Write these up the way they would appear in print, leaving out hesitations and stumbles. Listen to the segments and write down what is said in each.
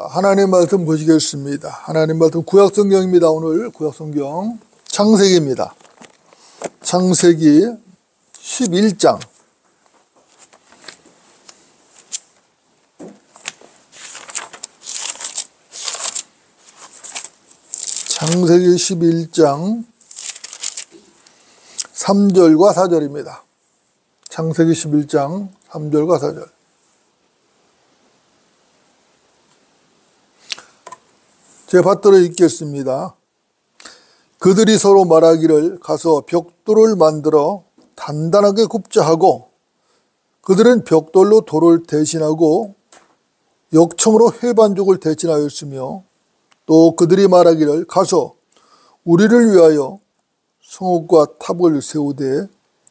하나님 말씀 보시겠습니다. 하나님 말씀 구약성경입니다. 오늘 구약성경 창세기입니다. 창세기 11장. 창세기 11장 3절과 4절입니다. 창세기 11장 3절과 4절. 제가 받들어 읽겠습니다. 그들이 서로 말하기를 가서 벽돌을 만들어 단단하게 굽자 하고, 그들은 벽돌로 돌을 대신하고 역청으로 해반족을 대신하였으며, 또 그들이 말하기를 가서 우리를 위하여 성읍과 탑을 세우되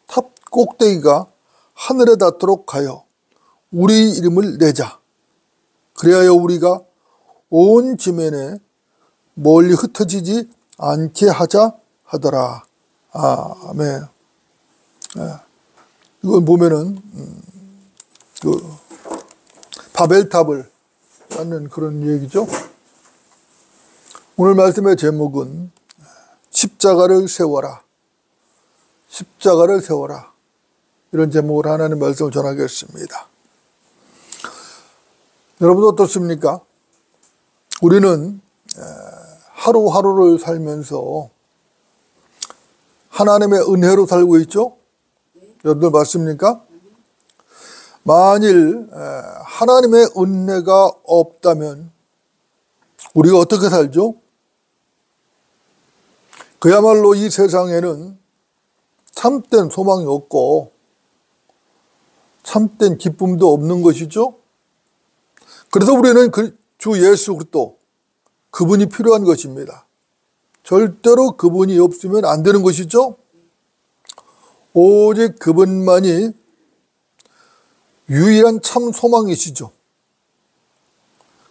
탑 꼭대기가 하늘에 닿도록 하여 우리 이름을 내자. 그리하여 우리가 온 지면에 멀리 흩어지지 않게 하자 하더라. 아멘. 이걸 보면은 그 바벨탑을 쌓는 그런 얘기죠. 오늘 말씀의 제목은 십자가를 세워라. 십자가를 세워라. 이런 제목으로 하나님 말씀을 전하겠습니다. 여러분 어떻습니까? 우리는 하루하루를 살면서 하나님의 은혜로 살고 있죠? 여러분들 맞습니까? 만일 하나님의 은혜가 없다면 우리가 어떻게 살죠? 그야말로 이 세상에는 참된 소망이 없고 참된 기쁨도 없는 것이죠. 그래서 우리는 주 예수 그리스도, 그분이 필요한 것입니다. 절대로 그분이 없으면 안 되는 것이죠. 오직 그분만이 유일한 참 소망이시죠.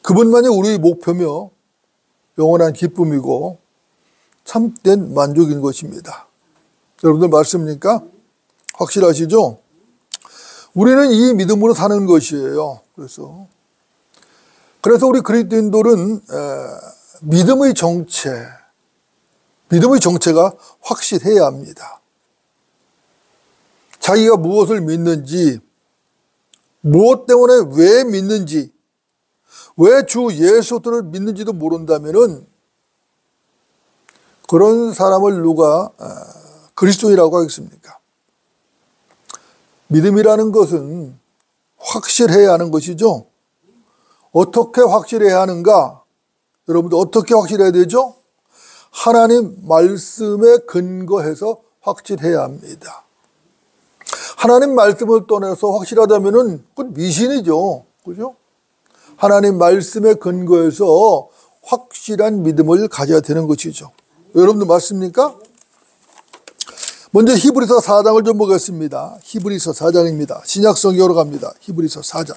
그분만이 우리의 목표며 영원한 기쁨이고 참된 만족인 것입니다. 여러분들 맞습니까? 확실하시죠? 우리는 이 믿음으로 사는 것이에요. 그래서 우리 그리스도인들은 믿음의 정체가 확실해야 합니다. 자기가 무엇을 믿는지, 무엇 때문에 왜 믿는지, 왜 주 예수를 믿는지도 모른다면은 그런 사람을 누가 그리스도인이라고 하겠습니까? 믿음이라는 것은 확실해야 하는 것이죠. 어떻게 확실해야 하는가? 여러분들 어떻게 확실해야 되죠? 하나님 말씀에 근거해서 확실해야 합니다. 하나님 말씀을 떠나서 확실하다면은 그건 미신이죠. 그죠? 하나님 말씀에 근거해서 확실한 믿음을 가져야 되는 것이죠. 여러분들 맞습니까? 먼저 히브리서 4장을 좀 보겠습니다. 히브리서 4장입니다. 신약성경으로 갑니다. 히브리서 4장.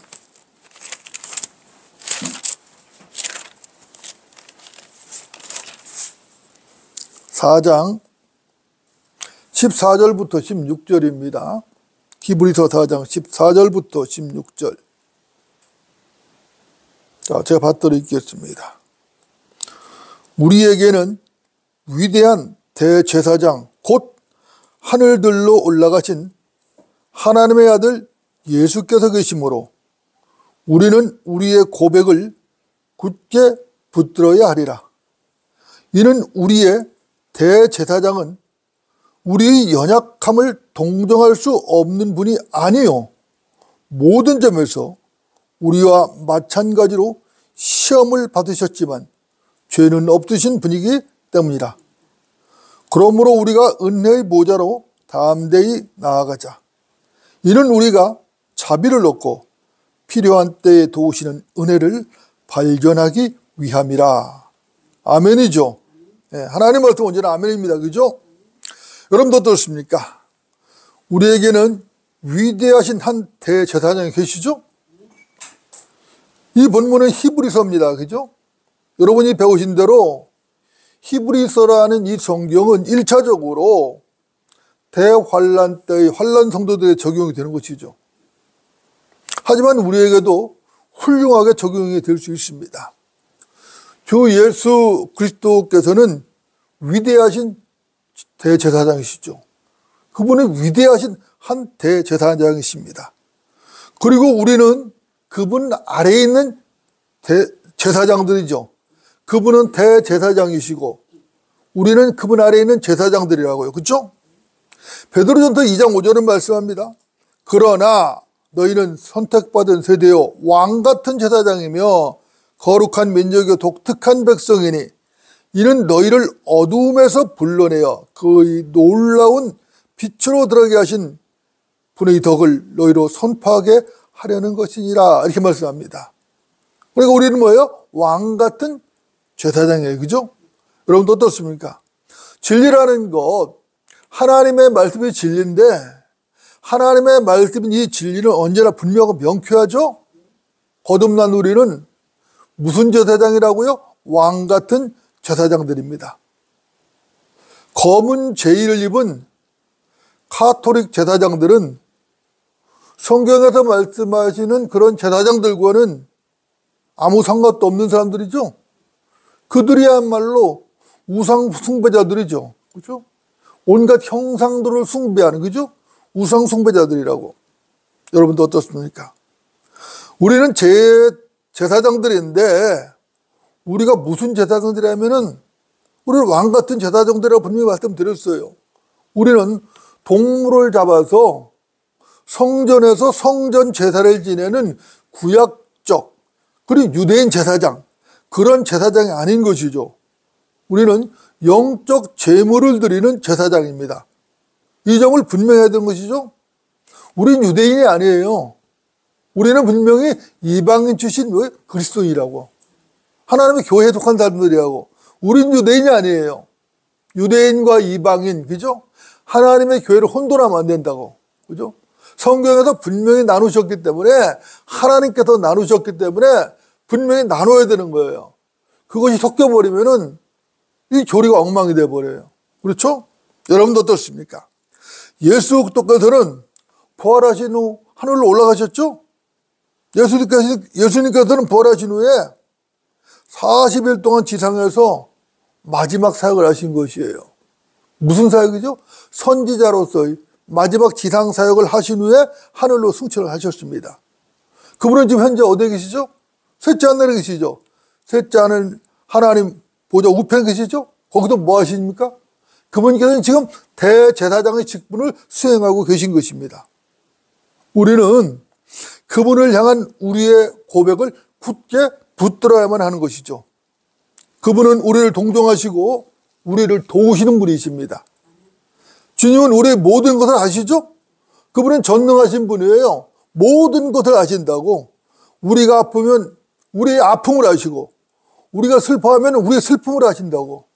4장 14절부터 16절입니다. 히브리서 4장 14절부터 16절. 자, 제가 받들어 읽겠습니다. 우리에게는 위대한 대제사장 곧 하늘들로 올라가신 하나님의 아들 예수께서 계시므로 우리는 우리의 고백을 굳게 붙들어야 하리라. 이는 우리의 대제사장은 우리의 연약함을 동정할 수 없는 분이 아니요, 모든 점에서 우리와 마찬가지로 시험을 받으셨지만 죄는 없으신 분이기 때문이라. 그러므로 우리가 은혜의 보좌로 담대히 나아가자. 이는 우리가 자비를 얻고 필요한 때에 도우시는 은혜를 발견하기 위함이라. 아멘이죠. 네, 하나님 말씀 언제나 아멘입니다. 그죠? 여러분도 어떻습니까? 우리에게는 위대하신 한 대제사장이 계시죠? 이 본문은 히브리서입니다. 그죠? 여러분이 배우신 대로 히브리서라는 이 성경은 1차적으로 대환란 때의 환란 성도들에 적용이 되는 것이죠. 하지만 우리에게도 훌륭하게 적용이 될 수 있습니다. 주 예수 그리스도께서는 위대하신 대제사장이시죠. 그분은 위대하신 한 대제사장이십니다. 그리고 우리는 그분 아래에 있는 제사장들이죠. 그분은 대제사장이시고 우리는 그분 아래에 있는 제사장들이라고요. 그렇죠? 베드로전서 2장 5절은 말씀합니다. 그러나 너희는 선택받은 세대요 왕같은 제사장이며 거룩한 민족이요 독특한 백성이니 이는 너희를 어두움에서 불러내어 그의 놀라운 빛으로 들어가게 하신 분의 덕을 너희로 선포하게 하려는 것이니라 이렇게 말씀합니다. 그러니까 우리는 뭐예요? 왕같은 제사장이에요. 그죠? 여러분도 어떻습니까? 진리라는 것, 하나님의 말씀이 진리인데 하나님의 말씀인 이 진리는 언제나 분명하고 명쾌하죠? 거듭난 우리는 무슨 제사장이라고요? 왕같은 제사장들입니다. 검은 제의를 입은 카톨릭 제사장들은 성경에서 말씀하시는 그런 제사장들과는 아무 상관도 없는 사람들이죠. 그들이야말로 우상 숭배자들이죠. 그죠? 온갖 형상들을 숭배하는, 그죠? 우상 숭배자들이라고. 여러분도 어떻습니까? 우리는 제사장들인데 우리가 무슨 제사장들이냐면은 우리는 왕같은 제사장들이라고 분명히 말씀드렸어요. 우리는 동물을 잡아서 성전에서 성전 제사를 지내는 구약적 그리고 유대인 제사장, 그런 제사장이 아닌 것이죠. 우리는 영적 제물을 드리는 제사장입니다. 이 점을 분명해야 되는 것이죠. 우리는 유대인이 아니에요. 우리는 분명히 이방인 출신 그리스도인이라고. 하나님의 교회에 속한 사람들이라고. 우리는 유대인이 아니에요. 유대인과 이방인, 그죠? 하나님의 교회를 혼돈하면 안 된다고. 그죠? 성경에서 분명히 나누셨기 때문에, 하나님께서 나누셨기 때문에 분명히 나눠야 되는 거예요. 그것이 섞여버리면은 이 교리가 엉망이 돼버려요. 그렇죠? 여러분도 어떻습니까? 예수 그리스도께서는 부활하신 후 하늘로 올라가셨죠? 예수님께서는 부활하신 후에 40일 동안 지상에서 마지막 사역을 하신 것이에요. 무슨 사역이죠? 선지자로서의 마지막 지상 사역을 하신 후에 하늘로 승천을 하셨습니다. 그분은 지금 현재 어디에 계시죠? 셋째 하늘에 계시죠? 셋째 하늘 하나님 보좌 우편에 계시죠? 거기도 뭐 하십니까? 그분께서는 지금 대제사장의 직분을 수행하고 계신 것입니다. 우리는 그분을 향한 우리의 고백을 굳게 붙들어야만 하는 것이죠. 그분은 우리를 동정하시고 우리를 도우시는 분이십니다. 주님은 우리의 모든 것을 아시죠? 그분은 전능하신 분이에요. 모든 것을 아신다고. 우리가 아프면 우리의 아픔을 아시고, 우리가 슬퍼하면 우리의 슬픔을 아신다고.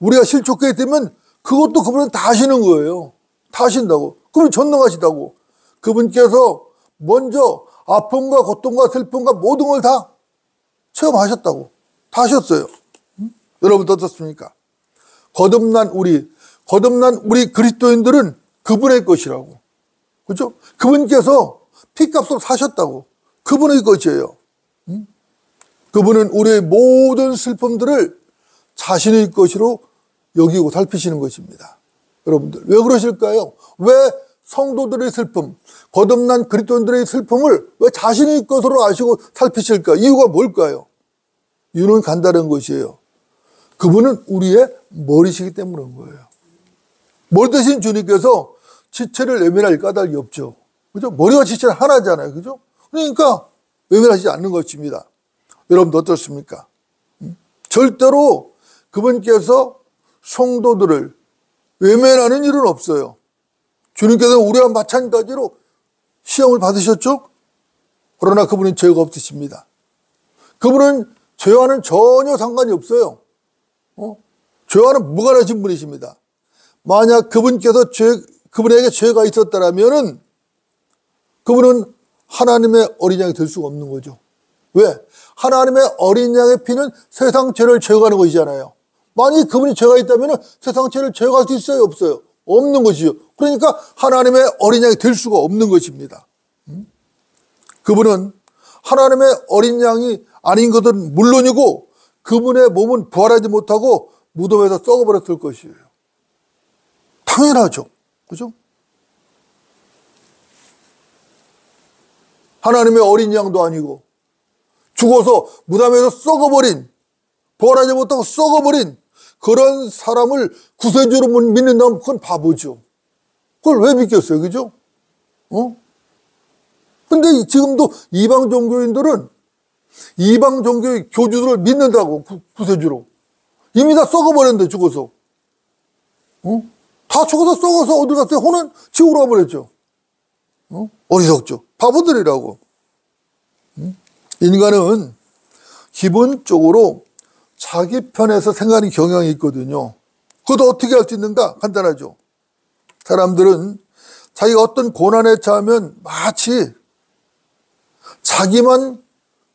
우리가 실족하게 되면 그것도 그분은 다 아시는 거예요. 다 아신다고. 그분이 전능하시다고. 그분께서 먼저 아픔과 고통과 슬픔과 모든 걸 다 체험하셨다고. 다 하셨어요. 여러분도 어떻습니까? 거듭난 우리 그리스도인들은 그분의 것이라고. 그죠? 그분께서 피값으로 사셨다고. 그분의 것이에요. 그분은 우리의 모든 슬픔들을 자신의 것으로 여기고 살피시는 것입니다. 여러분들, 왜 그러실까요? 왜 성도들의 슬픔, 거듭난 그리스도인들의 슬픔을 왜 자신의 것으로 아시고 살피실까? 이유가 뭘까요? 이유는 간단한 것이에요. 그분은 우리의 머리시기 때문인 거예요. 머리 대신 주님께서 지체를 외면할 까닭이 없죠. 그죠? 머리와 지체는 하나잖아요. 그죠? 그러니까 외면하지 않는 것입니다. 여러분도 어떻습니까? 절대로 그분께서 성도들을 외면하는 일은 없어요. 주님께서는 우리와 마찬가지로 시험을 받으셨죠? 그러나 그분은 죄가 없으십니다. 그분은 죄와는 전혀 상관이 없어요. 죄와는 무관하신 분이십니다. 만약 그분에게 죄가 있었다면 그분은 하나님의 어린 양이 될 수가 없는 거죠. 왜? 하나님의 어린 양의 피는 세상 죄를 제거하는 것이잖아요. 만약 그분이 죄가 있다면 세상 죄를 제거할 수 있어요? 없어요? 없는 것이죠. 그러니까 하나님의 어린 양이 될 수가 없는 것입니다. 그분은 하나님의 어린 양이 아닌 것은 물론이고 그분의 몸은 부활하지 못하고 무덤에서 썩어버렸을 것이에요. 당연하죠. 그죠? 하나님의 어린 양도 아니고 죽어서 무덤에서 썩어버린, 부활하지 못하고 썩어버린 그런 사람을 구세주로 믿는다면 그건 바보죠. 그걸 왜 믿겠어요? 그죠? 근데 지금도 이방 종교인들은 이방 종교의 교주들을 믿는다고, 구세주로. 이미 다 썩어버렸는데, 죽어서. 다 죽어서 썩어서 어디 갔어요? 혼은 지옥으로 가버렸죠. 어리석죠. 바보들이라고. 인간은 기본적으로 자기 편에서 생각하는 경향이 있거든요. 그것도 어떻게 할 수 있는가? 간단하죠. 사람들은 자기가 어떤 고난에 처하면 마치 자기만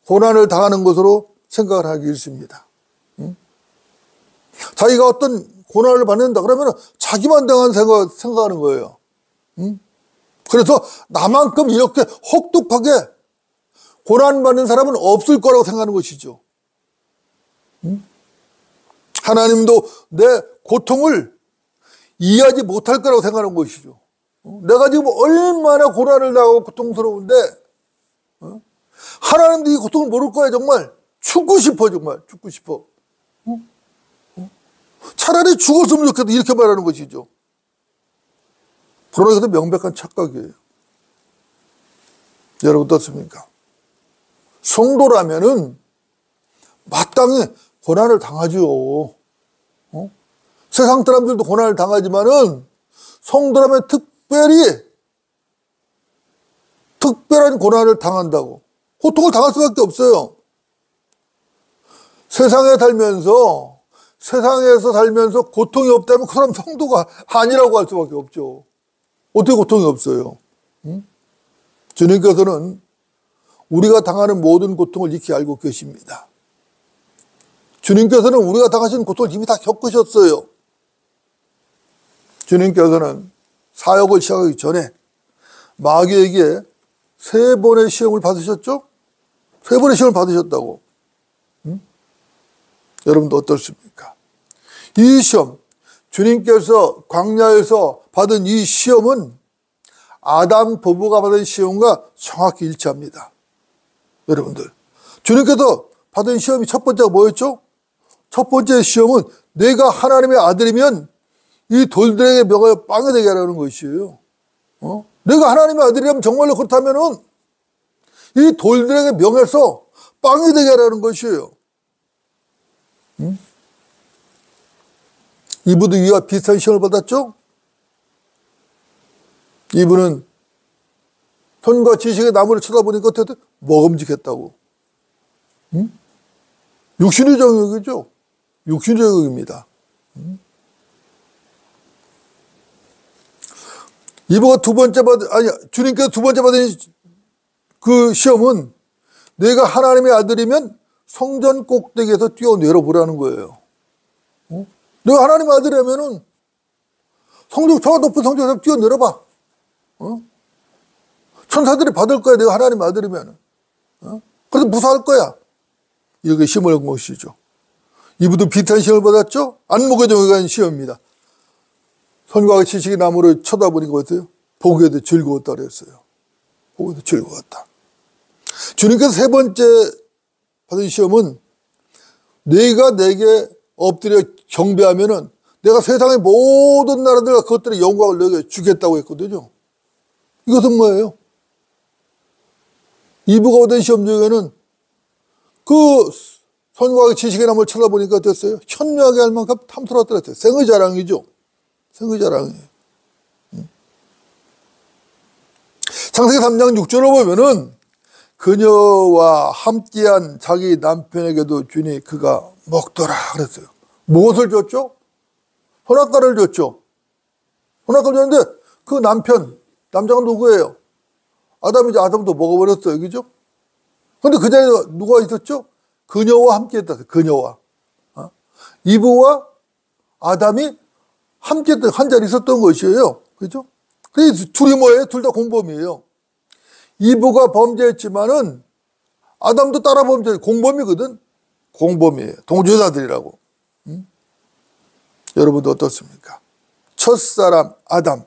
고난을 당하는 것으로 생각을 하기 일쑤입니다. 자기가 어떤 고난을 받는다 그러면 자기만 당한 생각하는 거예요. 그래서 나만큼 이렇게 혹독하게 고난받는 사람은 없을 거라고 생각하는 것이죠. 하나님도 내 고통을 이해하지 못할 거라고 생각하는 것이죠. 내가 지금 얼마나 고난을 당하고 고통스러운데 하나님도 이 고통을 모를 거야. 정말 죽고 싶어. 정말 죽고 싶어. 차라리 죽었으면 좋겠다 이렇게 말하는 것이죠. 그러나 이것도 명백한 착각이에요. 여러분 어떻습니까? 성도라면은 마땅히 고난을 당하죠. 세상 사람들도 고난을 당하지만은 성도라면 특별한 고난을 당한다고. 고통을 당할 수밖에 없어요. 세상에서 살면서 고통이 없다면 그 사람 성도가 아니라고 할 수밖에 없죠. 어떻게 고통이 없어요? 주님께서는 우리가 당하는 모든 고통을 익히 알고 계십니다. 주님께서는 우리가 당하신 고통을 이미 다 겪으셨어요. 주님께서는 사역을 시작하기 전에 마귀에게 3번의 시험을 받으셨죠? 3번의 시험을 받으셨다고. 여러분도 어떻습니까? 이 시험, 주님께서 광야에서 받은 이 시험은 아담 부부가 받은 시험과 정확히 일치합니다. 여러분들, 주님께서 받은 시험이 첫 번째가 뭐였죠? 첫 번째 시험은 내가 하나님의 아들이면 이 돌들에게 명하여 빵이 되게 하라는 것이에요. 내가 하나님의 아들이라면 정말로 그렇다면은 이 돌들에게 명해서 빵이 되게 하라는 것이에요. 이분도 이와 비슷한 시험을 받았죠? 이분은 손과 지식의 나무를 쳐다보니까 어떻게 먹음직했다고. 육신의 정욕이죠. 육신의 정욕입니다. 이분가 주님께서 두 번째 받은 그 시험은 내가 하나님의 아들이면 성전 꼭대기에서 뛰어내려 보라는 거예요. 내가 하나님의 아들이라면은 저 높은 성전에서 뛰어내려봐. 천사들이 받을 거야. 내가 하나님의 아들이면은. 그래서 무사할 거야. 이렇게 시험을 한 것이죠. 이분도 비슷한 시험을 받았죠? 안목의 정의가 시험입니다. 손과 지식의 나무를 쳐다보니까 어때요? 보기에도 즐거웠다 그랬어요. 보기에도 즐거웠다. 주님께서 3번째 받은 시험은 내가 내게 엎드려 경배하면은 내가 세상의 모든 나라들과 그것들의 영광을 내게 주겠다고 했거든요. 이것은 뭐예요? 이브가 받은 시험 중에는 그 손과 지식의 나무를 쳐다보니까 어땠어요? 현명하게 할 만큼 탐스러웠다 그랬어요. 생의 자랑이죠. 생의 자랑이에요. 창세기 3장 6절을 보면은 그녀와 함께한 자기 남편에게도 주니 그가 먹더라 그랬어요. 무엇을 줬죠? 선악과를 줬죠. 선악과를 줬는데 그 남자가 누구예요? 아담이죠. 아담도 먹어버렸어요. 그죠? 근데 그 자리에 누가 있었죠? 그녀와 함께 했다. 그녀와. 이브와 아담이 함께 한 자리 있었던 것이에요. 그죠? 그래서 둘이 뭐예요? 둘 다 공범이에요. 이브가 범죄했지만은 아담도 따라 범죄, 공범이거든. 공범이에요. 동조자들이라고. 여러분도 어떻습니까? 첫사람 아담.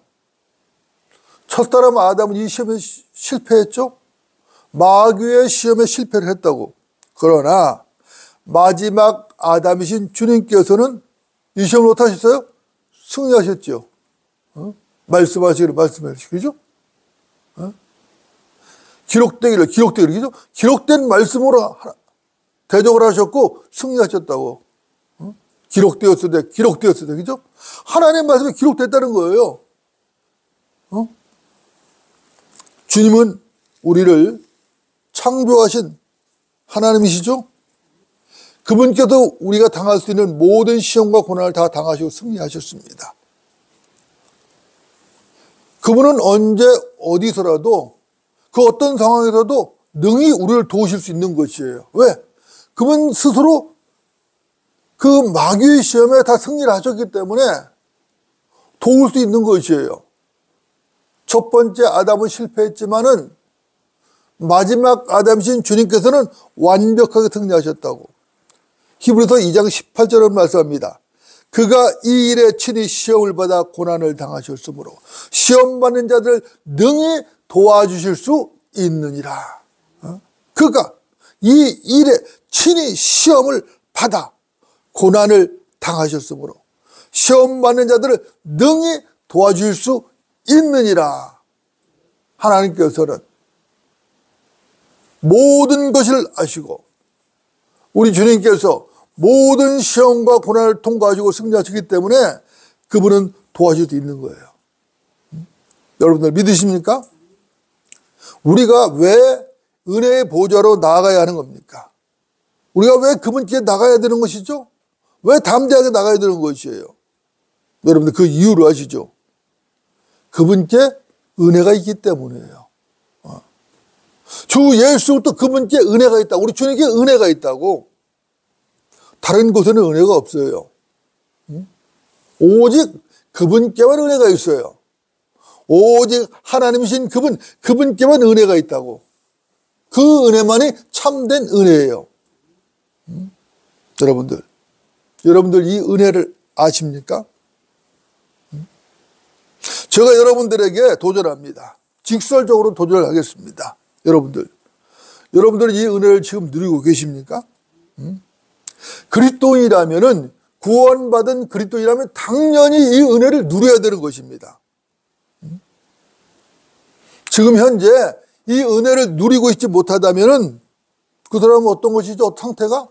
첫사람 아담은 이 시험에 실패했죠? 마귀의 시험에 실패를 했다고. 그러나 마지막 아담이신 주님께서는 이 시험을 어떠하셨어요? 승리하셨죠. 말씀하시기를 말씀하시죠. 기록되기를 그죠? 기록된 말씀으로 대적을 하셨고 승리하셨다고. 기록되었을 때, 그죠? 하나님의 말씀이 기록됐다는 거예요. 주님은 우리를 창조하신 하나님이시죠? 그분께서 우리가 당할 수 있는 모든 시험과 고난을 다 당하시고 승리하셨습니다. 그분은 언제 어디서라도 그 어떤 상황에서도 능히 우리를 도우실 수 있는 것이에요. 왜? 그분 스스로 그 마귀의 시험에 다 승리를 하셨기 때문에 도울 수 있는 것이에요. 첫 번째 아담은 실패했지만은 마지막 아담이신 주님께서는 완벽하게 승리하셨다고. 히브리서 2장 18절을 말씀합니다. 그가 이 일에 친히 시험을 받아 고난을 당하셨으므로 시험 받는 자들을 능히 도와주실 수 있느니라. 그가 이 일에 친히 시험을 받아 고난을 당하셨으므로 시험 받는 자들을 능히 도와주실 수 있느니라. 하나님께서는 모든 것을 아시고 우리 주님께서 모든 시험과 고난을 통과하시고 승리하셨기 때문에 그분은 도와줄 수 있는 거예요. 여러분들 믿으십니까? 우리가 왜 은혜의 보좌로 나아가야 하는 겁니까? 우리가 왜 그분께 나가야 되는 것이죠? 왜 담대하게 나가야 되는 것이에요? 여러분들 그 이유를 아시죠? 그분께 은혜가 있기 때문이에요. 주 예수부터 그분께 은혜가 있다. 우리 주님께 은혜가 있다고. 다른 곳에는 은혜가 없어요. 오직 그분께만 은혜가 있어요. 오직 하나님이신 그분께만 은혜가 있다고. 그 은혜만이 참된 은혜예요. 여러분들 이 은혜를 아십니까? 제가 여러분들에게 도전합니다. 직설적으로 도전을 하겠습니다. 여러분들 이 은혜를 지금 누리고 계십니까? 그리스도인이라면은 구원받은 그리스도인이라면 당연히 이 은혜를 누려야 되는 것입니다. 지금 현재 이 은혜를 누리고 있지 못하다면은 그 사람은 어떤 것이죠? 상태가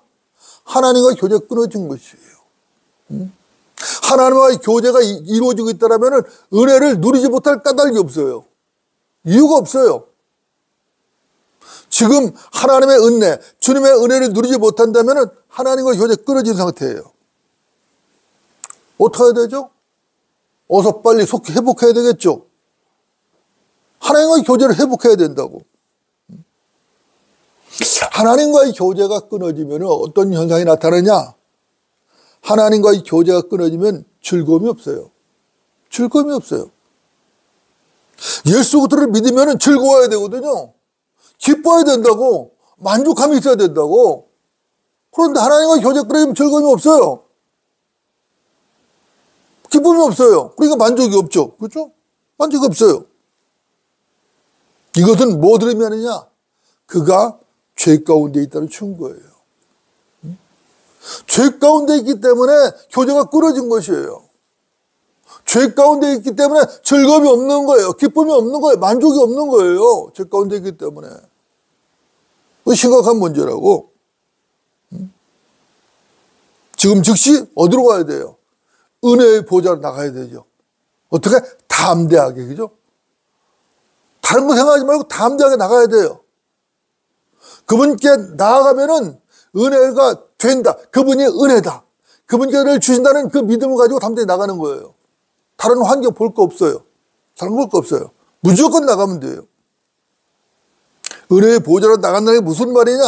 하나님과 교제가 끊어진 것이에요. 하나님과의 교제가 이루어지고 있다면 은혜를 누리지 못할 까닭이 없어요. 이유가 없어요. 지금 하나님의 은혜, 주님의 은혜를 누리지 못한다면 하나님과 교제 끊어진 상태예요. 어떻게 해야 되죠? 어서 빨리 속히 회복해야 되겠죠. 하나님과의 교제를 회복해야 된다고. 하나님과의 교제가 끊어지면 어떤 현상이 나타나냐? 하나님과의 교제가 끊어지면 즐거움이 없어요. 즐거움이 없어요. 예수 그리스도를 믿으면 즐거워야 되거든요. 기뻐야 된다고. 만족감이 있어야 된다고. 그런데 하나님과 교제 끊어지면 즐거움이 없어요. 기쁨이 없어요. 그러니까 만족이 없죠. 그렇죠? 만족이 없어요. 이것은 뭐를 의미하느냐? 그가 죄 가운데 있다는 증거예요. 죄 가운데 있기 때문에 교제가 끊어진 것이에요. 죄 가운데 있기 때문에 즐거움이 없는 거예요. 기쁨이 없는 거예요. 만족이 없는 거예요. 죄 가운데 있기 때문에. 심각한 문제라고. 지금 즉시 어디로 가야 돼요? 은혜의 보좌로 나가야 되죠. 어떻게? 담대하게, 그죠? 다른 거 생각하지 말고 담대하게 나가야 돼요. 그분께 나아가면은 은혜가 된다. 그분이 은혜다. 그분께 은혜를 주신다는 그 믿음을 가지고 담대히 나가는 거예요. 다른 환경 볼 거 없어요. 다른 거 볼 거 없어요. 무조건 나가면 돼요. 은혜의 보좌로 나간다는 게 무슨 말이냐?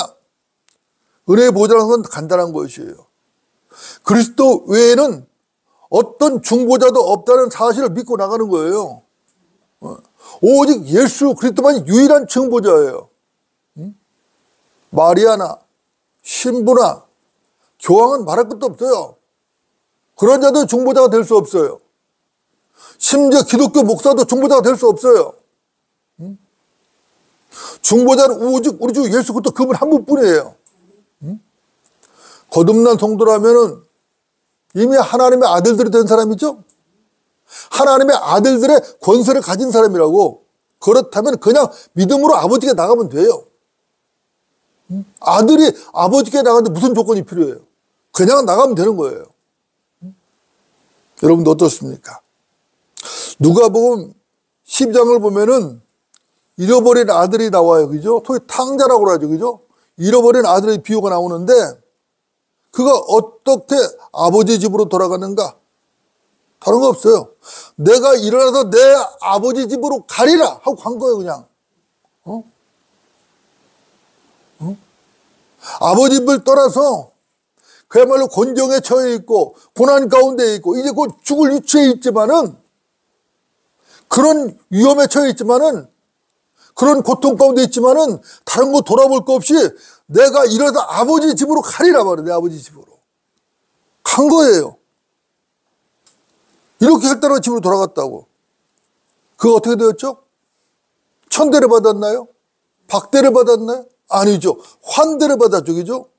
은혜의 보좌라는 건 간단한 것이에요. 그리스도 외에는 어떤 중보자도 없다는 사실을 믿고 나가는 거예요. 오직 예수 그리스도만이 유일한 중보자예요. 마리아나 신부나 교황은 말할 것도 없어요. 그런 자도 중보자가 될 수 없어요. 심지어 기독교 목사도 중보자가 될 수 없어요. 중보자는 오직 우리 주 예수 그리스도 그분 한 분뿐이에요. 거듭난 성도라면은 이미 하나님의 아들들이 된 사람이죠. 하나님의 아들들의 권세를 가진 사람이라고. 그렇다면 그냥 믿음으로 아버지께 나가면 돼요. 아들이 아버지께 나가는데 무슨 조건이 필요해요? 그냥 나가면 되는 거예요. 여러분도 어떻습니까? 누가복음 10장을 보면은 잃어버린 아들이 나와요. 그죠? 소위 탕자라고 그러죠. 그죠? 잃어버린 아들의 비유가 나오는데 그가 어떻게 아버지 집으로 돌아가는가? 다른 거 없어요. 내가 일어나서 내 아버지 집으로 가리라 하고 간 거예요. 그냥. 아버지 집을 떠나서 그야말로 곤경에 처해 있고 고난 가운데 있고 이제 곧 죽을 위치에 있지만은 그런 위험에 처해 있지만은 그런 고통 가운데 있지만은 다른 거 돌아볼 거 없이 내가 일어나서 아버지 집으로 가리라 말이에요. 내 아버지 집으로. 간 거예요. 이렇게 혈단한 집으로 돌아갔다고. 그거 어떻게 되었죠? 천대를 받았나요? 박대를 받았나요? 아니죠. 환대를 받았죠. 그죠?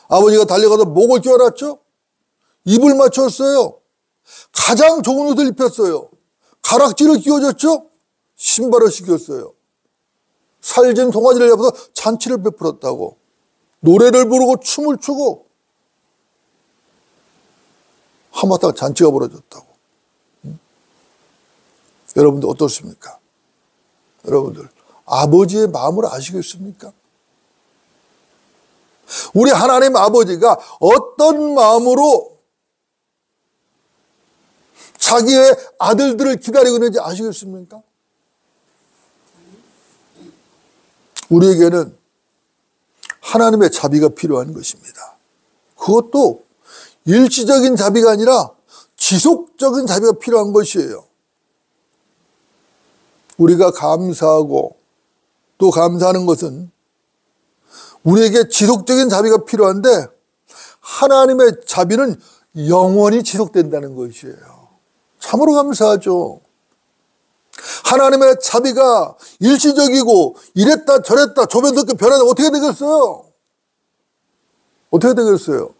아버지가 달려가서 목을 쥐어놨죠? 입을 맞췄어요. 가장 좋은 옷을 입혔어요. 가락지를 끼워줬죠? 신발을 신겼어요. 살진 송아지를 잡아서 잔치를 베풀었다고. 노래를 부르고 춤을 추고 하마터면 잔치가 벌어졌다고. 여러분들 어떻습니까? 여러분들 아버지의 마음을 아시겠습니까? 우리 하나님 아버지가 어떤 마음으로 자기의 아들들을 기다리고 있는지 아시겠습니까? 우리에게는 하나님의 자비가 필요한 것입니다. 그것도 일시적인 자비가 아니라 지속적인 자비가 필요한 것이에요. 우리가 감사하고 또 감사하는 것은 우리에게 지속적인 자비가 필요한데 하나님의 자비는 영원히 지속된다는 것이에요. 참으로 감사하죠. 하나님의 자비가 일시적이고 이랬다 저랬다 조변석게 변하다 어떻게 되겠어요? 어떻게 되겠어요?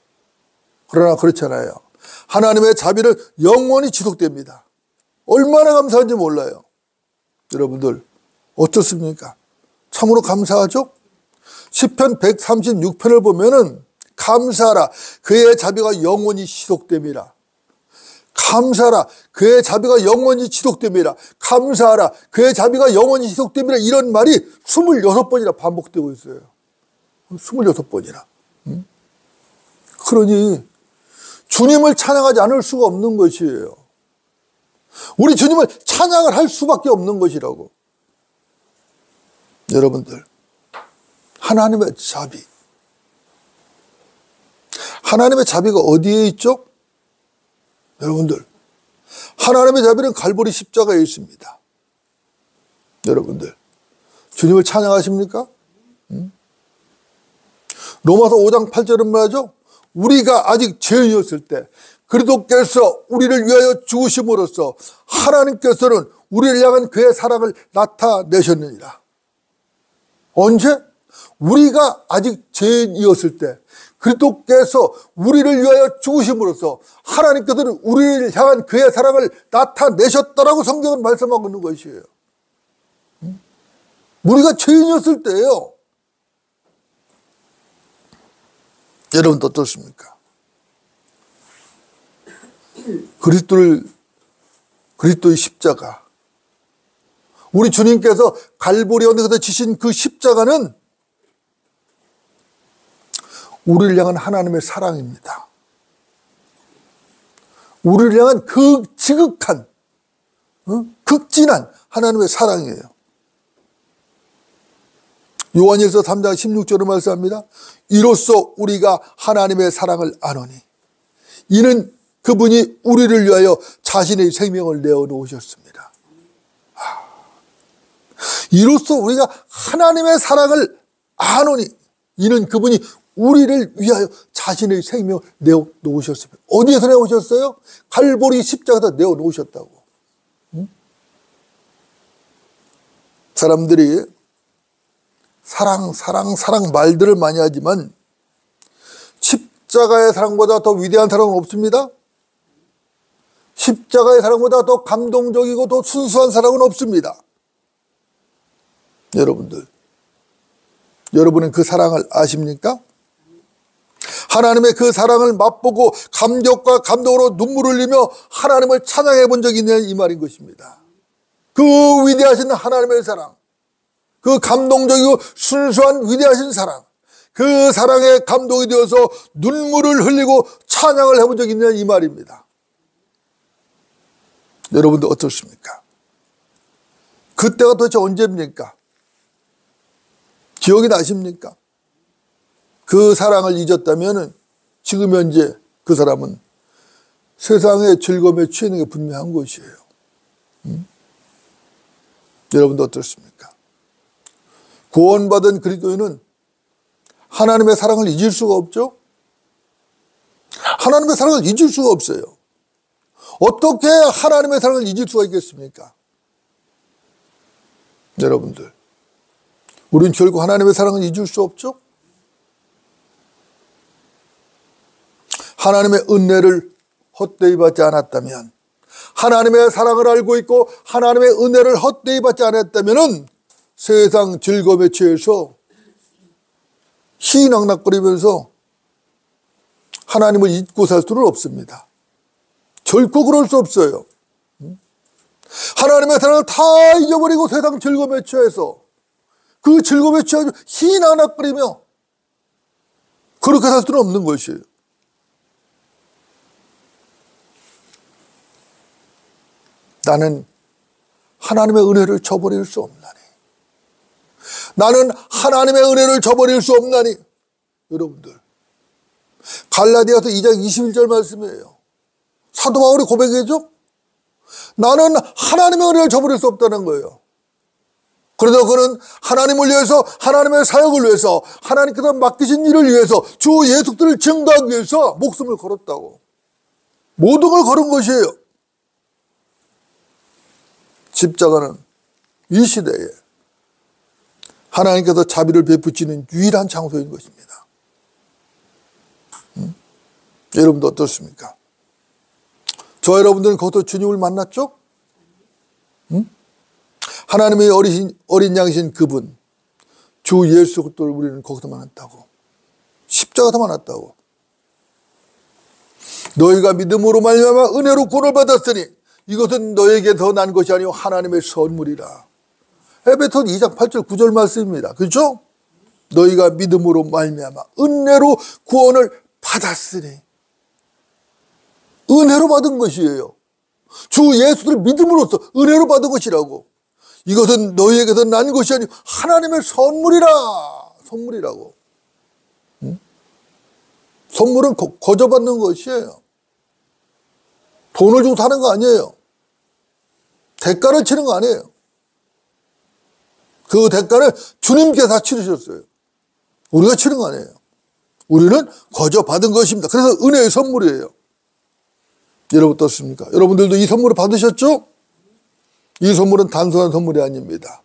그러나 그렇잖아요. 하나님의 자비는 영원히 지속됩니다. 얼마나 감사한지 몰라요. 여러분들 어떻습니까? 참으로 감사하죠? 시편 136편을 보면은 감사하라 그의 자비가 영원히 지속됩니다. 감사하라 그의 자비가 영원히 지속됩니다. 감사하라 그의 자비가 영원히 지속됩니다. 이런 말이 26번이나 반복되고 있어요. 26번이나. 그러니 주님을 찬양하지 않을 수가 없는 것이에요. 우리 주님을 찬양을 할 수밖에 없는 것이라고. 여러분들 하나님의 자비, 하나님의 자비가 어디에 있죠? 여러분들 하나님의 자비는 갈보리 십자가에 있습니다. 여러분들 주님을 찬양하십니까? 로마서 5장 8절은 말하죠. 우리가 아직 죄인이었을 때 그리스도께서 우리를 위하여 죽으심으로써 하나님께서는 우리를 향한 그의 사랑을 나타내셨느니라. 언제? 우리가 아직 죄인이었을 때 그리스도께서 우리를 위하여 죽으심으로써 하나님께서는 우리를 향한 그의 사랑을 나타내셨다라고 성경은 말씀하고 있는 것이에요. 우리가 죄인이었을 때예요. 여러분 어떻습니까? 그리스도의 십자가, 우리 주님께서 갈보리 언덕에서 지신 그 십자가는 우리를 향한 하나님의 사랑입니다. 우리를 향한 그 지극한, 극진한 하나님의 사랑이에요. 요한일서 3장 16절을 말씀합니다. 이로써 우리가 하나님의 사랑을 아노니 이는 그분이 우리를 위하여 자신의 생명을 내어놓으셨습니다. 이로써 우리가 하나님의 사랑을 아노니 이는 그분이 우리를 위하여 자신의 생명을 내어놓으셨습니다. 어디에서 내어놓으셨어요? 갈보리 십자가에다 내어놓으셨다고. 사람들이 사랑 말들을 많이 하지만 십자가의 사랑보다 더 위대한 사랑은 없습니다. 십자가의 사랑보다 더 감동적이고 더 순수한 사랑은 없습니다. 여러분은 그 사랑을 아십니까? 하나님의 그 사랑을 맛보고 감격과 감동으로 눈물을 흘리며 하나님을 찬양해 본 적이 있는 이 말인 것입니다. 그 위대하신 하나님의 사랑, 그 감동적이고 순수한 위대하신 사랑, 그 사랑에 감동이 되어서 눈물을 흘리고 찬양을 해본 적이 있는 이 말입니다. 여러분들 어떻습니까? 그때가 도대체 언제입니까? 기억이 나십니까? 그 사랑을 잊었다면 지금 현재 그 사람은 세상의 즐거움에 취하는 게 분명한 것이에요. 여러분도 어떻습니까? 구원받은 그리스도인은 하나님의 사랑을 잊을 수가 없죠? 하나님의 사랑을 잊을 수가 없어요. 어떻게 하나님의 사랑을 잊을 수가 있겠습니까? 여러분들, 우리는 결국 하나님의 사랑을 잊을 수 없죠? 하나님의 은혜를 헛되이 받지 않았다면, 하나님의 사랑을 알고 있고 하나님의 은혜를 헛되이 받지 않았다면 세상 즐거움에 취해서 희낙낙거리면서 하나님을 잊고 살 수는 없습니다. 결코 그럴 수 없어요. 하나님의 사랑을 다 잊어버리고 세상 즐거움에 취해서 그 즐거움에 취해서 희낙낙거리며 그렇게 살 수는 없는 것이에요. 나는 하나님의 은혜를 저버릴 수 없나니. 나는 하나님의 은혜를 저버릴 수 없나니. 여러분들, 갈라디아서 2장 21절 말씀이에요. 사도 바울이 고백이죠. 나는 하나님의 은혜를 저버릴 수 없다는 거예요. 그래서 그는 하나님을 위해서, 하나님의 사역을 위해서, 하나님께서 맡기신 일을 위해서, 주 예수 그리스도를 증거하기 위해서 목숨을 걸었다고. 모든 걸 걸은 것이에요. 십자가는 이 시대에 하나님께서 자비를 베푸시는 유일한 장소인 것입니다. 여러분도 어떻습니까? 저 여러분들은 거기서 주님을 만났죠? 하나님의 어린 양이신 그분, 주 예수 그리스도를 우리는 거기서 만났다고. 십자가에서 만났다고. 너희가 믿음으로 말미암아 은혜로 구원을 받았으니 이것은 너에게 더 난 것이 아니오 하나님의 선물이라. 에베소 2장 8절 9절 말씀입니다. 그렇죠? 너희가 믿음으로 말미암아 은혜로 구원을 받았으니. 은혜로 받은 것이에요. 주 예수를 믿음으로써 은혜로 받은 것이라고. 이것은 너희에게 더 난 것이 아니오 하나님의 선물이라. 선물이라고. 선물은 거저받는 것이에요. 돈을 주고 사는 거 아니에요. 대가를 치는 거 아니에요. 그 대가를 주님께서 다 치르셨어요. 우리가 치는 거 아니에요. 우리는 거저 받은 것입니다. 그래서 은혜의 선물이에요. 여러분 어떻습니까? 여러분들도 이 선물을 받으셨죠? 이 선물은 단순한 선물이 아닙니다.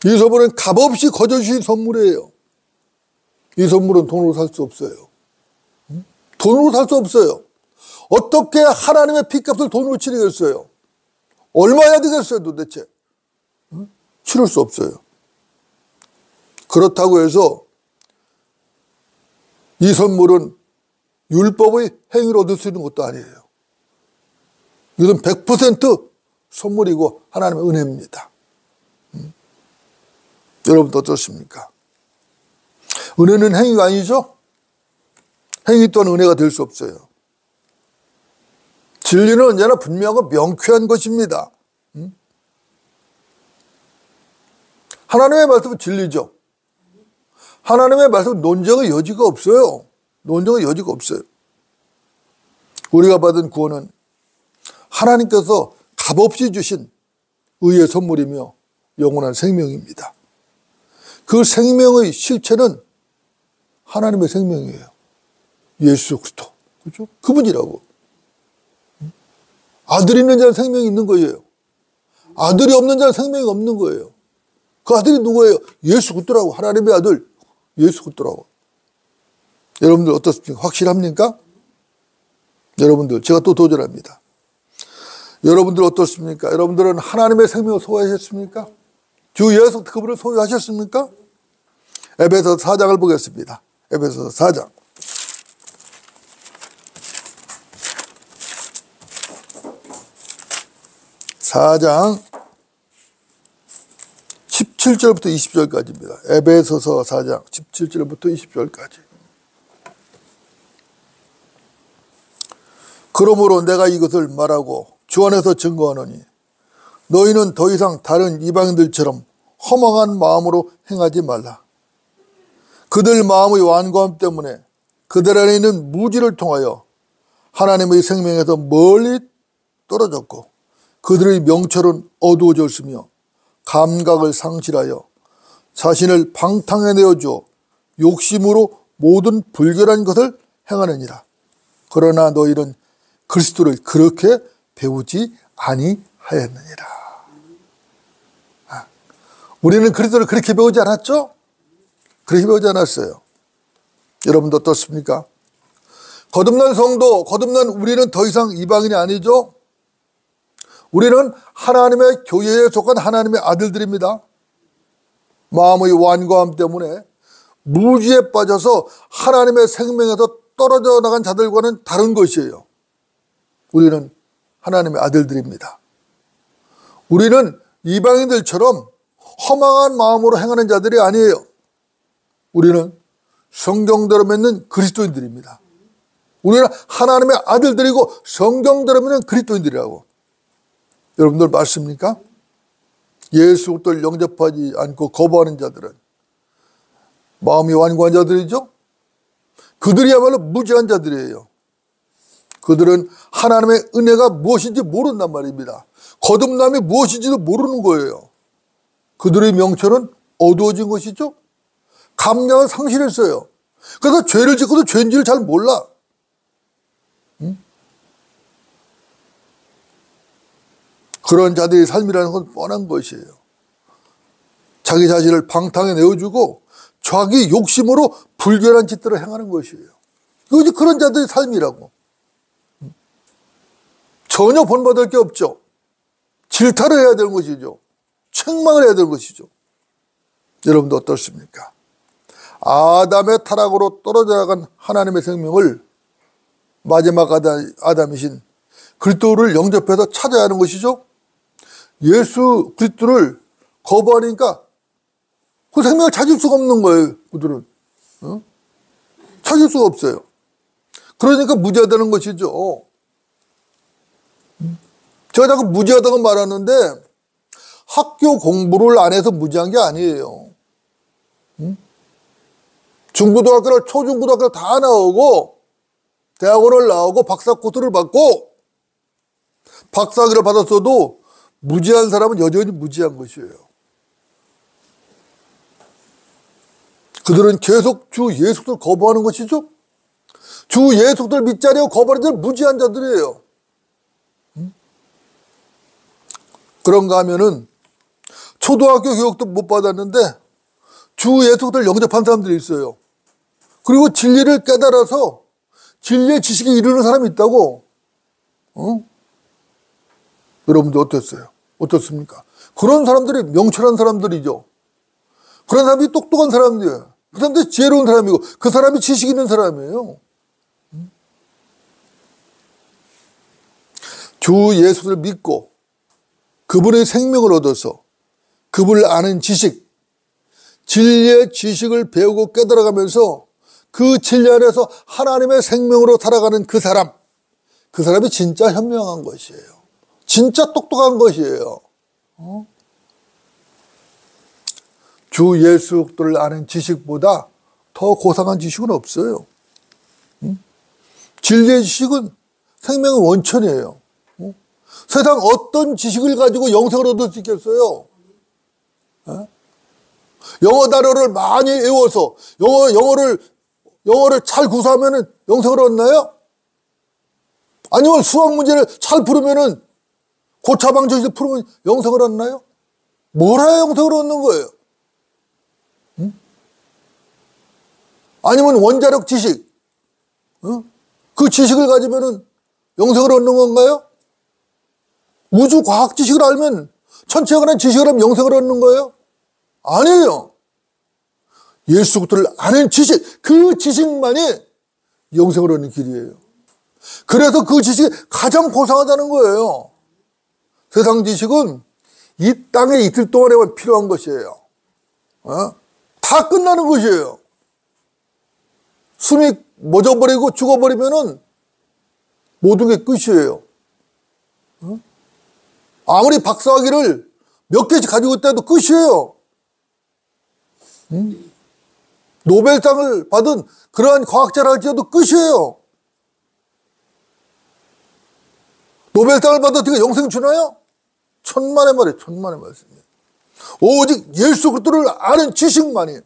이 선물은 값없이 거저 주신 선물이에요. 이 선물은 돈으로 살 수 없어요. 돈으로 살 수 없어요. 어떻게 하나님의 피값을 돈으로 치르겠어요? 얼마야 되겠어요 도대체? 치를 수 없어요. 그렇다고 해서 이 선물은 율법의 행위로 얻을 수 있는 것도 아니에요. 이것은 100% 선물이고 하나님의 은혜입니다. 여러분도 어떻습니까? 은혜는 행위가 아니죠? 행위 또한 은혜가 될 수 없어요. 진리는 언제나 분명하고 명쾌한 것입니다. 하나님의 말씀은 진리죠. 하나님의 말씀은 논쟁의 여지가 없어요. 논쟁의 여지가 없어요. 우리가 받은 구원은 하나님께서 값없이 주신 의의 선물이며 영원한 생명입니다. 그 생명의 실체는 하나님의 생명이에요. 예수 그리스도. 그죠? 그분이라고. 아들이 있는 자는 생명이 있는 거예요. 아들이 없는 자는 생명이 없는 거예요. 그 아들이 누구예요? 예수 그리스도라고. 하나님의 아들 예수 그리스도라고. 여러분들 어떻습니까? 확실합니까? 여러분들 제가 또 도전합니다. 여러분들 어떻습니까? 여러분들은 하나님의 생명을 소유하셨습니까? 주 예수 그분을 소유하셨습니까? 에베소서 4장을 보겠습니다. 에베소서 4장. 4장 17절부터 20절까지입니다. 에베소서 4장 17절부터 20절까지. 그러므로 내가 이것을 말하고 주 안에서 증거하노니 너희는 더 이상 다른 이방인들처럼 허망한 마음으로 행하지 말라. 그들 마음의 완고함 때문에 그들 안에 있는 무지를 통하여 하나님의 생명에서 멀리 떨어졌고 그들의 명철은 어두워졌으며 감각을 상실하여 자신을 방탕에 내어주어 욕심으로 모든 불결한 것을 행하느니라. 그러나 너희는 그리스도를 그렇게 배우지 아니하였느니라. 우리는 그리스도를 그렇게 배우지 않았죠? 그렇게 배우지 않았어요. 여러분도 어떻습니까? 거듭난 성도, 거듭난 우리는 더 이상 이방인이 아니죠? 우리는 하나님의 교회에 속한 하나님의 아들들입니다. 마음의 완고함 때문에 무지에 빠져서 하나님의 생명에서 떨어져 나간 자들과는 다른 것이에요. 우리는 하나님의 아들들입니다. 우리는 이방인들처럼 허망한 마음으로 행하는 자들이 아니에요. 우리는 성경대로 믿는 그리스도인들입니다. 우리는 하나님의 아들들이고 성경대로 믿는 그리스도인들이라고. 여러분들 맞습니까? 예수 그리스도를 영접하지 않고 거부하는 자들은 마음이 완고한 자들이죠. 그들이야말로 무지한 자들이에요. 그들은 하나님의 은혜가 무엇인지 모른단 말입니다. 거듭남이 무엇인지도 모르는 거예요. 그들의 명철은 어두워진 것이죠. 감량을 상실했어요. 그래서 죄를 짓고도 죄인지를 잘 몰라. 그런 자들의 삶이라는 건 뻔한 것이에요. 자기 자신을 방탕에 내어주고 자기 욕심으로 불결한 짓들을 행하는 것이에요. 이것이 그런 자들의 삶이라고. 전혀 본받을 게 없죠. 질타를 해야 되는 것이죠. 책망을 해야 되는 것이죠. 여러분도 어떻습니까? 아담의 타락으로 떨어져 나간 하나님의 생명을 마지막 아담이신 그리스도를 영접해서 찾아야 하는 것이죠. 예수 그리스도를 거부하니까 그 생명을 찾을 수가 없는 거예요. 그들은 찾을 수가 없어요. 그러니까 무지하다는 것이죠. 제가 자꾸 무지하다고 말하는데 학교 공부를 안 해서 무지한 게 아니에요. 중고등학교를 초중고등학교 다 나오고 대학원을 나오고 박사 코스를 받고 박사학위를 받았어도 무지한 사람은 여전히 무지한 것이에요. 그들은 계속 주 예수를 거부하는 것이죠. 주 예수를 믿지 않고 거부하는 자들 무지한 자들이에요. 그런가 하면은 초등학교 교육도 못 받았는데 주 예수를 영접한 사람들이 있어요. 그리고 진리를 깨달아서 진리의 지식에 이르는 사람이 있다고. 여러분들 어땠어요? 어떻습니까? 그런 사람들이 명철한 사람들이죠. 그런 사람이 똑똑한 사람들이에요. 그 사람들이 지혜로운 사람이고 그 사람이 지식 있는 사람이에요. 주 예수를 믿고 그분의 생명을 얻어서 그분을 아는 지식, 진리의 지식을 배우고 깨달아가면서 그 진리 안에서 하나님의 생명으로 살아가는 그 사람이 진짜 현명한 것이에요. 진짜 똑똑한 것이에요. 주 예수 그리스도를 아는 지식보다 더 고상한 지식은 없어요. 진리의 지식은 생명의 원천이에요. 세상 어떤 지식을 가지고 영생을 얻을 수 있겠어요? 영어 단어를 많이 외워서 영어를 영어를 잘 구사하면 영생을 얻나요? 아니면 수학 문제를 잘 풀으면 고차방정식 풀으면 영생을 얻나요? 뭘 해야 영생을 얻는 거예요? 아니면 원자력 지식, 그 지식을 가지면 영생을 얻는 건가요? 우주 과학 지식을 알면, 천체에 관한 지식을 하면 영생을 얻는 거예요? 아니에요. 예수 그리스도를 아는 지식, 그 지식만이 영생을 얻는 길이에요. 그래서 그 지식이 가장 고상하다는 거예요. 세상 지식은 이 땅에 이틀 동안에만 필요한 것이에요. 다 끝나는 것이에요. 숨이 멎어버리고 죽어버리면은 모든 게 끝이에요. 아무리 박사학위를 몇 개씩 가지고 있다 해도 끝이에요. 노벨상을 받은 그러한 과학자를 할지라도 끝이에요. 노벨상을 받았으니까 영생 주나요? 천만의 말이에요. 천만의 말씀이에요. 오직 예수 그리스도를 아는 지식만이,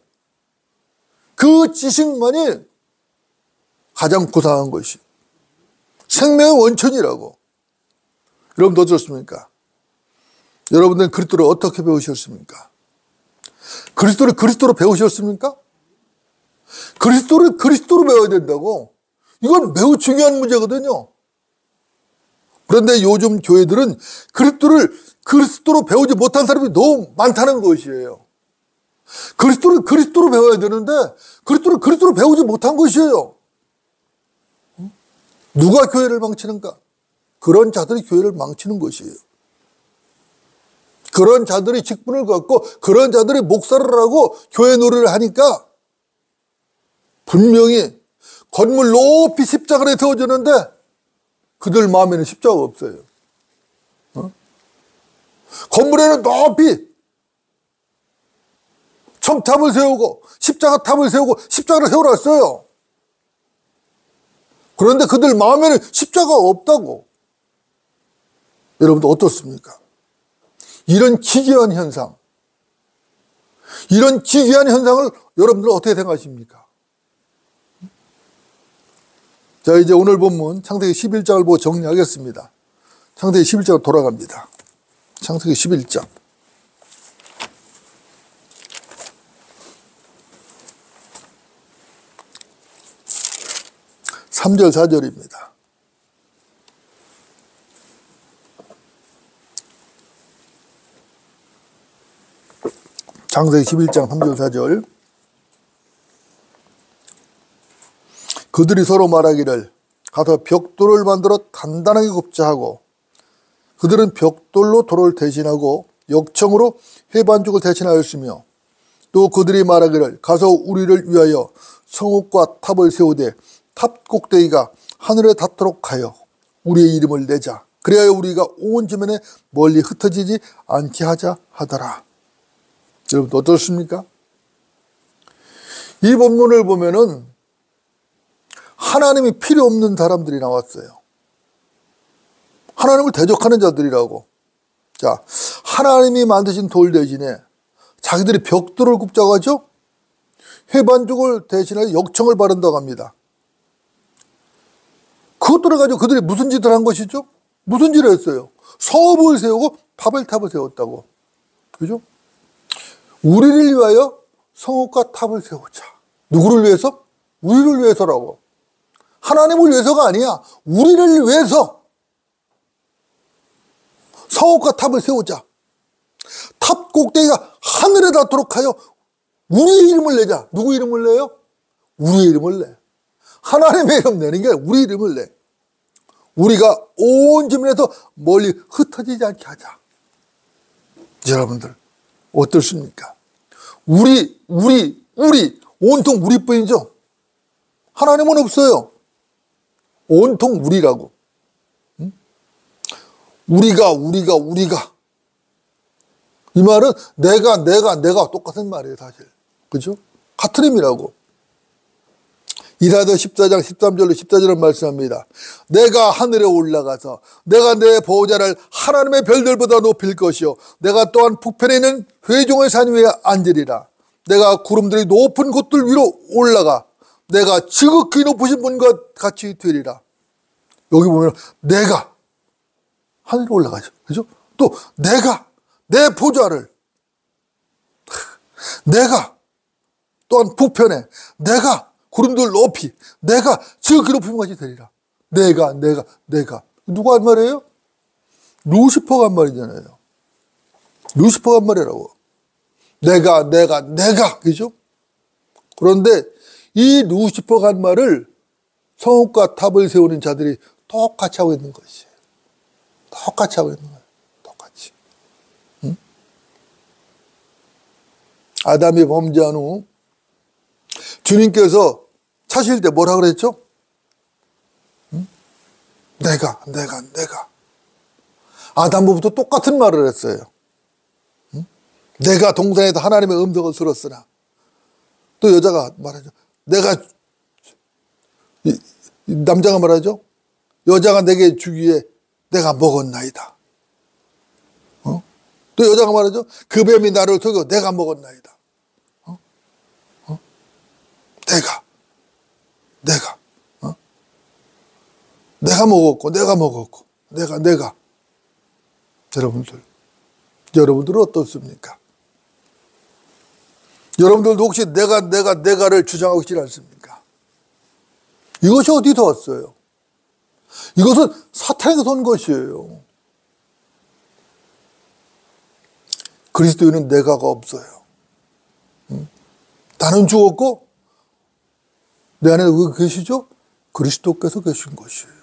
그 지식만이 가장 고상한 것이 생명의 원천이라고. 여러분 어떻습니까? 여러분들은 그리스도를 어떻게 배우셨습니까? 그리스도를 그리스도로 배우셨습니까? 그리스도를 그리스도로 배워야 된다고. 이건 매우 중요한 문제거든요. 그런데 요즘 교회들은 그리스도를 그리스도로 배우지 못한 사람이 너무 많다는 것이에요. 그리스도를 그리스도로 배워야 되는데 그리스도를 그리스도로 배우지 못한 것이에요. 누가 교회를 망치는가? 그런 자들이 교회를 망치는 것이에요. 그런 자들이 직분을 갖고 그런 자들이 목사를 하고 교회 노래를 하니까 분명히 건물 높이 십자가를 세워주는데 그들 마음에는 십자가가 없어요. 건물에는 높이 첨탑을 세우고 십자가 탑을 세우고 십자가를 세워놨어요. 그런데 그들 마음에는 십자가가 없다고. 여러분들 어떻습니까? 이런 기괴한 현상, 이런 기괴한 현상을 여러분들 어떻게 생각하십니까? 자, 이제 오늘 본문 창세기 11장을 보고 정리하겠습니다. 창세기 11장으로 돌아갑니다. 창세기 11장. 3절 4절입니다. 창세기 11장 3절 4절. 그들이 서로 말하기를 가서 벽돌을 만들어 단단하게 굽자 하고, 그들은 벽돌로 돌을 대신하고 역청으로 해반죽을 대신하였으며, 또 그들이 말하기를 가서 우리를 위하여 성읍과 탑을 세우되 탑 꼭대기가 하늘에 닿도록 하여 우리의 이름을 내자. 그래야 우리가 온 지면에 멀리 흩어지지 않게 하자 하더라. 여러분 어떻습니까? 이 본문을 보면은 하나님이 필요 없는 사람들이 나왔어요. 하나님을 대적하는 자들이라고. 자, 하나님이 만드신 돌 대신에 자기들이 벽돌을 굽자고 하죠? 해반죽을 대신해 역청을 바른다고 합니다. 그것들을 가지고 그들이 무슨 짓을 한 것이죠? 무슨 짓을 했어요? 성읍을 세우고 바벨탑을 세웠다고. 그죠? 우리를 위하여 성읍과 탑을 세우자. 누구를 위해서? 우리를 위해서라고. 하나님을 위해서가 아니야. 우리를 위해서 성읍과 탑을 세우자. 탑 꼭대기가 하늘에 닿도록 하여 우리의 이름을 내자. 누구 이름을 내요? 우리의 이름을 내. 하나님의 이름 내는 게 아니라 우리 이름을 내. 우리가 온 지면에서 멀리 흩어지지 않게 하자. 여러분들 어떻습니까? 우리 온통 우리뿐이죠. 하나님은 없어요. 온통 우리라고. 응? 우리가 이 말은 내가 똑같은 말이에요. 사실 그죠? 같은 의미라고. 이사야서 14장 13절로 14절을 말씀합니다. 내가 하늘에 올라가서 내가 내 보호자를 하나님의 별들보다 높일 것이요 내가 또한 북편에 있는 회중의 산 위에 앉으리라. 내가 구름들이 높은 곳들 위로 올라가 내가 지극히 높으신 분과 같이 되리라. 여기 보면 내가 하늘에 올라가죠. 그죠? 또 내가 내 보좌를, 내가 또한 북편에, 내가 구름들 높이, 내가 지극히 높은 것이 되리라. 내가. 누가 한 말이에요? 루시퍼가 한 말이잖아요. 루시퍼가 한 말이라고. 내가. 그죠? 그런데 이 루시퍼가 한 말을 성읍과 탑을 세우는 자들이 똑같이 하고 있는 것이에요. 똑같이 하고 있는 거예요. 똑같이. 응? 아담이 범죄한 후 주님께서 차실 때 뭐라 그랬죠? 응? 내가. 아담부터 똑같은 말을 했어요. 응? 내가 동산에서 하나님의 음성을 들었으나, 또 여자가 말하죠. 남자가 말하죠. 여자가 내게 주기에 내가 먹었나이다. 또 여자가 말하죠. 그 뱀이 나를 속여 내가 먹었나이다. 내가 먹었고. 여러분들은 어떻습니까? 여러분들도 혹시 내가를 주장하고 있지 않습니까? 이것이 어디서 왔어요? 이것은 사탄에서 온 것이에요. 그리스도인은 내가가 없어요. 나는 죽었고 내 안에 누가 계시죠? 그리스도께서 계신 것이에요.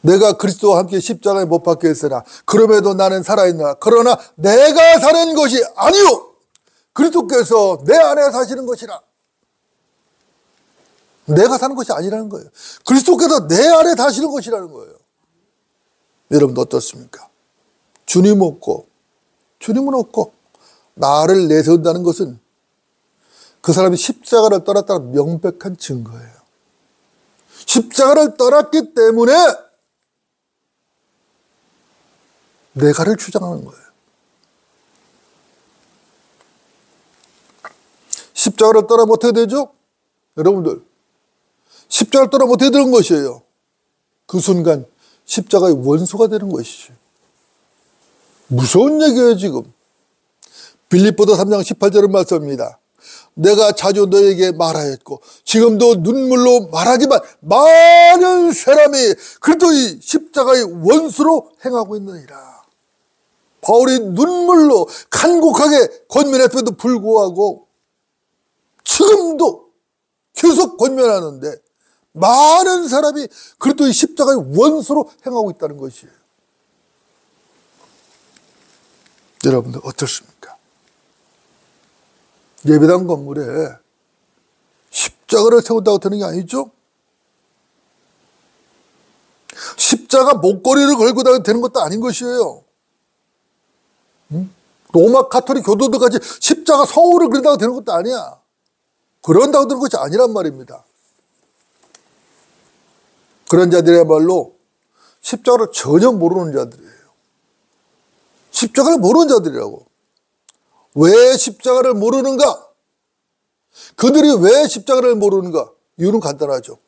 내가 그리스도와 함께 십자가에 못 박혀 있으나 그럼에도 나는 살아있노라. 그러나 내가 사는 것이 아니요 그리스도께서 내 안에 사시는 것이라. 내가 사는 것이 아니라는 거예요. 그리스도께서 내 안에 사시는 것이라는 거예요. 여러분 어떻습니까? 주님은 없고 나를 내세운다는 것은 그 사람이 십자가를 떠났다는 명백한 증거예요. 십자가를 떠났기 때문에 내가를 주장하는 거예요. 십자가를 떠나면 어떻게 되죠? 여러분들, 십자가를 떠나면 어떻게 되는 것이에요? 그 순간 십자가의 원수가 되는 것이죠. 무서운 얘기예요. 지금 빌립보서 3장 18절의 말씀입니다. 내가 자주 너에게 말하였고 지금도 눈물로 말하지만 많은 사람이 그리스도의 십자가의 원수로 행하고 있느니라. 바울이 눈물로 간곡하게 권면했음에도 불구하고 지금도 계속 권면하는데 많은 사람이 그리스도의 십자가의 원수로 행하고 있다는 것이에요. 여러분들 어떻습니까? 예배당 건물에 십자가를 세운다고 되는 게 아니죠? 십자가 목걸이를 걸고 다니면 되는 것도 아닌 것이에요. 로마 가톨릭 교도들까지 십자가 성호를 그린다고 되는 것도 아니야. 그런다고 되는 것이 아니란 말입니다. 그런 자들이야말로 십자가를 전혀 모르는 자들이에요. 십자가를 모르는 자들이라고. 왜 십자가를 모르는가? 그들이 왜 십자가를 모르는가? 이유는 간단하죠.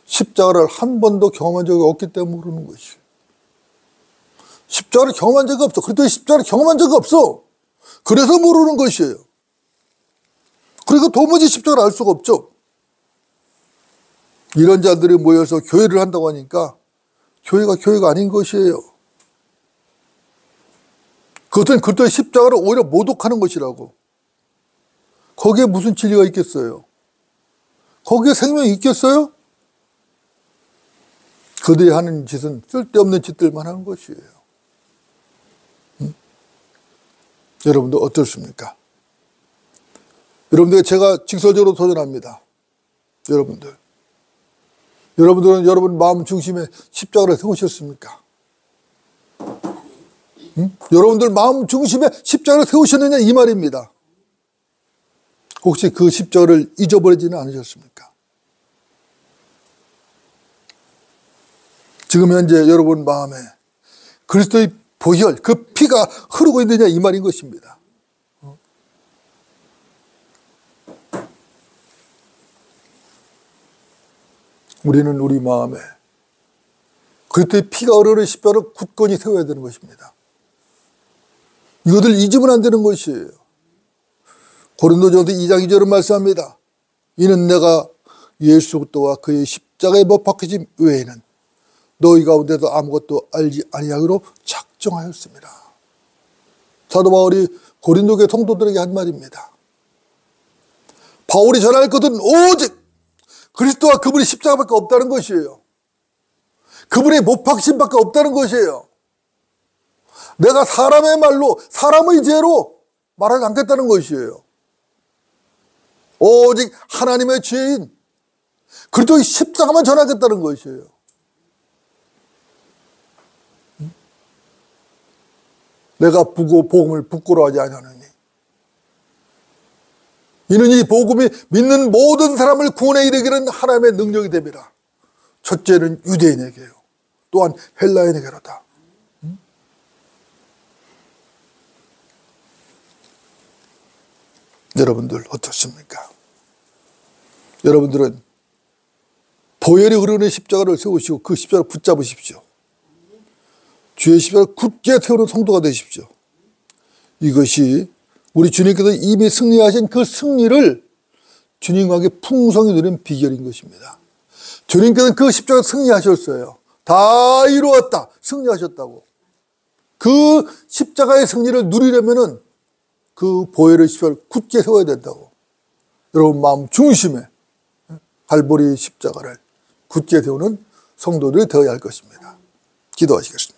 십자가를 한 번도 경험한 적이 없기 때문에 모르는 것이에요. 십자가를 경험한 적이 없어. 그래도 십자가를 경험한 적이 없어. 그래서 모르는 것이에요. 그러니까 도무지 십자가를 알 수가 없죠. 이런 자들이 모여서 교회를 한다고 하니까 교회가 아닌 것이에요. 그것은 그리스도의 십자가를 오히려 모독하는 것이라고. 거기에 무슨 진리가 있겠어요? 거기에 생명이 있겠어요? 그들이 하는 짓은 쓸데없는 짓들만 하는 것이에요. 여러분들 어떻습니까? 여러분들 제가 직설적으로 도전합니다. 여러분들은 여러분 마음 중심에 십자가를 세우셨습니까? 여러분들 마음 중심에 십자가를 세우셨느냐 이 말입니다. 혹시 그 십자가를 잊어버리지는 않으셨습니까? 지금 현재 여러분 마음에 그리스도의 보혈, 그 피가 흐르고 있느냐 이 말인 것입니다. 우리는 우리 마음에 그리스도의 피가 흐르는 십자가를 굳건히 세워야 되는 것입니다. 이것을 잊으면 안 되는 것이에요. 고린도전서 2장 2절은 말씀합니다. 이는 내가 예수 그리스도와 그의 십자가에 못 박히심 외에는 너희 가운데도 아무것도 알지 아니하기로 작정하였습니다. 사도 바울이 고린도교회 성도들에게 한 말입니다. 바울이 전할 것은 오직 그리스도와 그분의 십자가밖에 없다는 것이에요. 그분의 못 박히심밖에 없다는 것이에요. 내가 사람의 말로 사람의 죄로 말하지 않겠다는 것이에요. 오직 하나님의 죄인 그리스도의 십자가만 전하겠다는 것이에요. 내가 복음을 부끄러워하지 아니하느니 이는 이 복음이 믿는 모든 사람을 구원에 이르기는 하나님의 능력이 됨이라. 첫째는 유대인에게요, 또한 헬라인에게로다. 여러분들 어떻습니까? 여러분들은 보혈이 흐르는 십자가를 세우시고 그 십자가를 붙잡으십시오. 주의 십자가를 굳게 세우는 성도가 되십시오. 이것이 우리 주님께서 이미 승리하신 그 승리를 주님과 함께 풍성히 누리는 비결인 것입니다. 주님께서는 그 십자가 승리하셨어요. 다 이루었다. 승리하셨다고. 그 십자가의 승리를 누리려면은 그 보혈의 십자가를 굳게 세워야 된다고. 여러분 마음 중심에 갈보리 십자가를 굳게 세우는 성도들이 되어야 할 것입니다. 기도하시겠습니다.